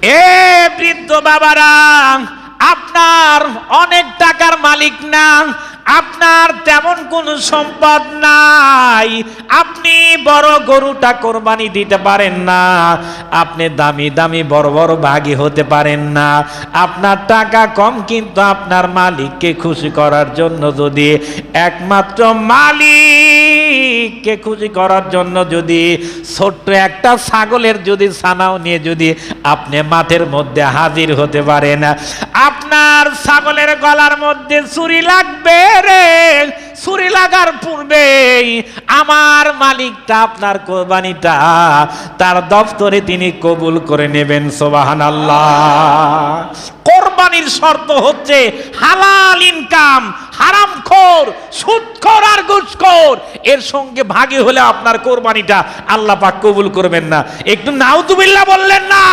এ বৃদ্ধ বাবারা, আপনার অনেক টাকার মালিক না, আপনার তেমন কোনো সম্পদ নাই, আপনি বড় গরুটা কোরবানি দিতে পারেন না, আপনি দামি দামি বড় বড় ভাগী হতে পারেন না, আপনার টাকা কম, কিন্তু আপনার মালিককে খুশি করার জন্য যদি একমাত্র মালিককে খুশি করার জন্য যদি ছোট্ট একটা ছাগলের যদি ছানাও নিয়ে যদি আপনি মাঠের মধ্যে হাজির হতে পারেন, আপনার ছাগলের গলার মধ্যে ছুরি লাগবে রে, ছুরি লাগার পূর্বেই আমার মালিকটা আপনার কোরবানিটা তার দপ্তরে তিনি কবুল করে নেবেন। সুবহানাল্লাহ। কোরবানির শর্ত হচ্ছে হালাল ইনকাম, হারামখোর, সুদখোর আর ঘুষখোর এর সঙ্গে ভাগী হলে আপনার কোরবানিটা আল্লাহ পাক কবুল করবেন না। একটু নাউযুবিল্লাহ বললেন না?